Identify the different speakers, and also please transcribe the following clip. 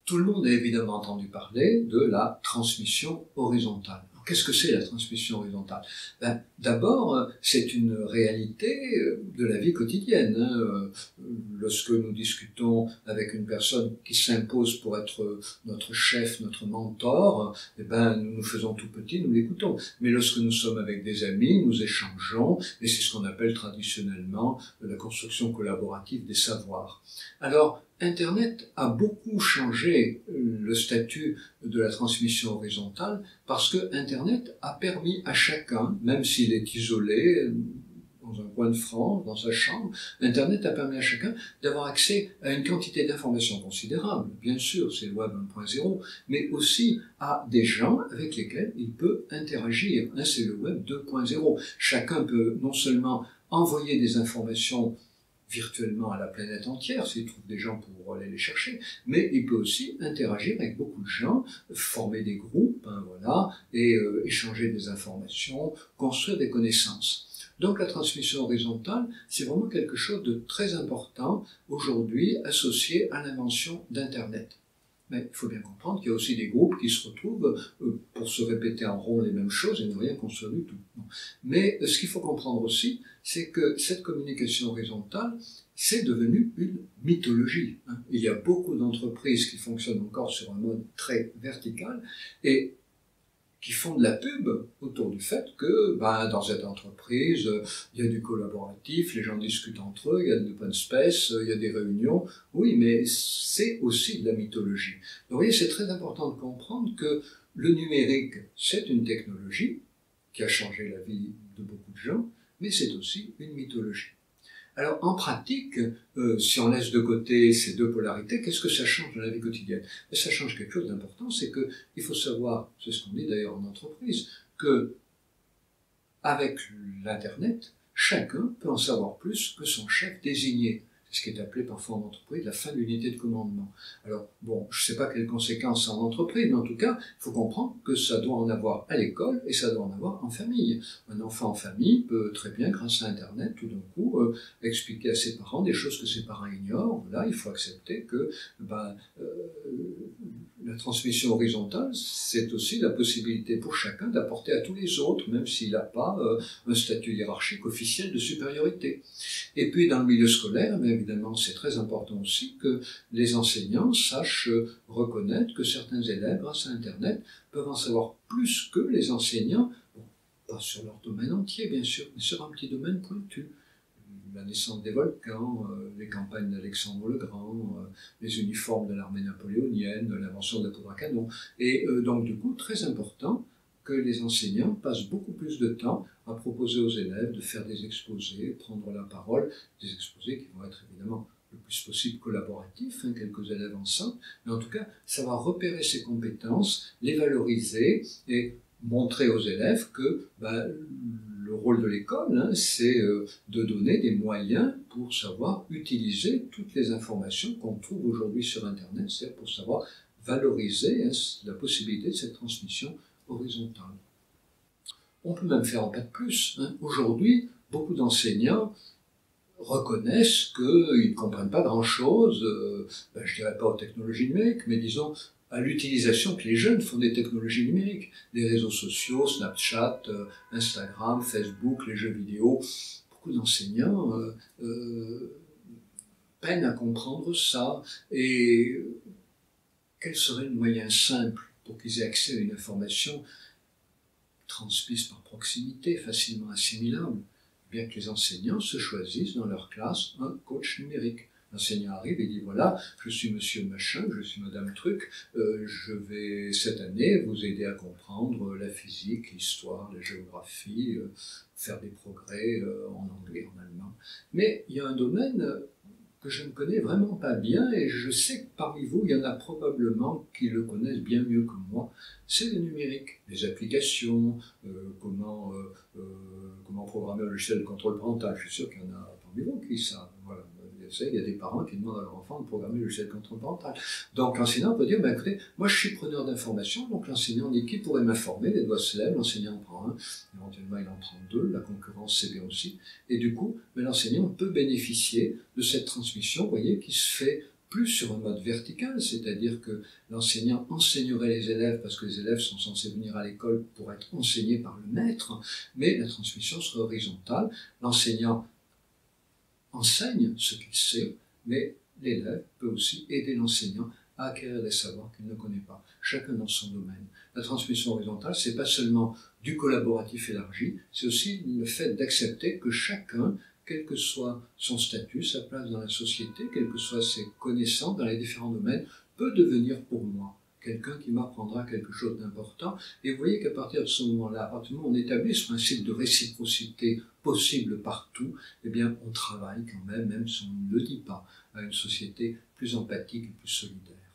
Speaker 1: Tout le monde a évidemment entendu parler de la transmission horizontale. Qu'est-ce que c'est la transmission horizontale? D'abord, c'est une réalité de la vie quotidienne. Lorsque nous discutons avec une personne qui s'impose pour être notre chef, notre mentor, nous nous faisons tout petit, nous l'écoutons. Mais lorsque nous sommes avec des amis, nous échangeons, et c'est ce qu'on appelle traditionnellement la construction collaborative des savoirs. Alors, Internet a beaucoup changé le statut de la transmission horizontale parce que Internet a permis à chacun, même s'il est isolé dans un coin de France, dans sa chambre, Internet a permis à chacun d'avoir accès à une quantité d'informations considérable. Bien sûr, c'est le Web 1.0, mais aussi à des gens avec lesquels il peut interagir. C'est le Web 2.0. Chacun peut non seulement envoyer des informations virtuellement à la planète entière, s'il trouve des gens pour aller les chercher, mais il peut aussi interagir avec beaucoup de gens, former des groupes, et échanger des informations, construire des connaissances. Donc la transmission horizontale, c'est vraiment quelque chose de très important aujourd'hui associé à l'invention d'Internet. Mais il faut bien comprendre qu'il y a aussi des groupes qui se retrouvent pour se répéter en rond les mêmes choses et ne rien construire du tout. Mais ce qu'il faut comprendre aussi, c'est que cette communication horizontale, c'est devenu une mythologie. Il y a beaucoup d'entreprises qui fonctionnent encore sur un mode très vertical et qui font de la pub autour du fait que dans cette entreprise, il y a du collaboratif, les gens discutent entre eux, il y a de l'open space, il y a des réunions. Oui, mais c'est aussi de la mythologie. Donc, vous voyez, c'est très important de comprendre que le numérique, c'est une technologie qui a changé la vie de beaucoup de gens, mais c'est aussi une mythologie. Alors, en pratique, si on laisse de côté ces deux polarités, qu'est-ce que ça change dans la vie quotidienne? Ça change quelque chose d'important, c'est qu'il faut savoir, c'est ce qu'on dit d'ailleurs en entreprise, que avec l'Internet, chacun peut en savoir plus que son chef désigné. C'est ce qui est appelé parfois en entreprise la fin de l'unité de commandement. Alors, bon, je ne sais pas quelles conséquences ça a en entreprise, mais en tout cas, il faut comprendre que ça doit en avoir à l'école et ça doit en avoir en famille. Un enfant en famille peut très bien, grâce à Internet, tout d'un coup, expliquer à ses parents des choses que ses parents ignorent. Là, il faut accepter que la transmission horizontale, c'est aussi la possibilité pour chacun d'apporter à tous les autres, même s'il n'a pas un statut hiérarchique officiel de supériorité. Et puis, dans le milieu scolaire, mais évidemment, c'est très important aussi que les enseignants sachent reconnaître que certains élèves, grâce à Internet, peuvent en savoir plus que les enseignants, bon, pas sur leur domaine entier, bien sûr, mais sur un petit domaine pointu. La naissance des volcans, les campagnes d'Alexandre le Grand, les uniformes de l'armée napoléonienne, l'invention de la poudre à canon. Et donc, du coup, très important que les enseignants passent beaucoup plus de temps à proposer aux élèves de faire des exposés, prendre la parole, des exposés qui vont être évidemment le plus possible collaboratifs, quelques élèves ensemble, mais en tout cas, savoir repérer ses compétences, les valoriser et montrer aux élèves que le rôle de l'école, c'est de donner des moyens pour savoir utiliser toutes les informations qu'on trouve aujourd'hui sur Internet, c'est-à-dire pour savoir valoriser la possibilité de cette transmission horizontale. On peut même faire un pas de plus. Aujourd'hui, beaucoup d'enseignants reconnaissent qu'ils ne comprennent pas grand-chose, je ne dirais pas aux technologies numériques, mais disons à l'utilisation que les jeunes font des technologies numériques, des réseaux sociaux, Snapchat, Instagram, Facebook, les jeux vidéo. Beaucoup d'enseignants peinent à comprendre ça. Et quel serait le moyen simple pour qu'ils aient accès à une information transmise par proximité, facilement assimilable? Bien que les enseignants se choisissent dans leur classe un coach numérique. L'enseignant arrive et dit voilà, je suis monsieur machin, je suis madame truc, je vais cette année vous aider à comprendre la physique, l'histoire, la géographie, faire des progrès en anglais, en allemand. Mais il y a un domaine que je ne connais vraiment pas bien et je sais que parmi vous, il y en a probablement qui le connaissent bien mieux que moi, c'est le numérique, les applications, comment programmer un logiciel de contrôle parental. Je suis sûr qu'il y en a parmi vous qui savent. Voilà. Il y a des parents qui demandent à leur enfant de programmer le logiciel de contrôle parental. Donc l'enseignant peut dire, écoutez, moi je suis preneur d'informations, donc l'enseignant dit qui pourrait m'informer, les doigts se lèvent, l'enseignant en prend un, éventuellement il en prend deux, la concurrence c'est bien aussi, et du coup, l'enseignant peut bénéficier de cette transmission, vous voyez, qui se fait plus sur un mode vertical, c'est-à-dire que l'enseignant enseignerait les élèves parce que les élèves sont censés venir à l'école pour être enseignés par le maître, mais la transmission serait horizontale. L'enseignant enseigne ce qu'il sait, mais l'élève peut aussi aider l'enseignant à acquérir des savoirs qu'il ne connaît pas, chacun dans son domaine. La transmission horizontale, c'est pas seulement du collaboratif élargi, c'est aussi le fait d'accepter que chacun, quel que soit son statut, sa place dans la société, quelles que soient ses connaissances dans les différents domaines, peut devenir pour moi quelqu'un qui m'apprendra quelque chose d'important. Et vous voyez qu'à partir de ce moment-là, à partir du moment où on établit ce principe de réciprocité possible partout, eh bien, on travaille quand même si on ne le dit pas, à une société plus empathique et plus solidaire.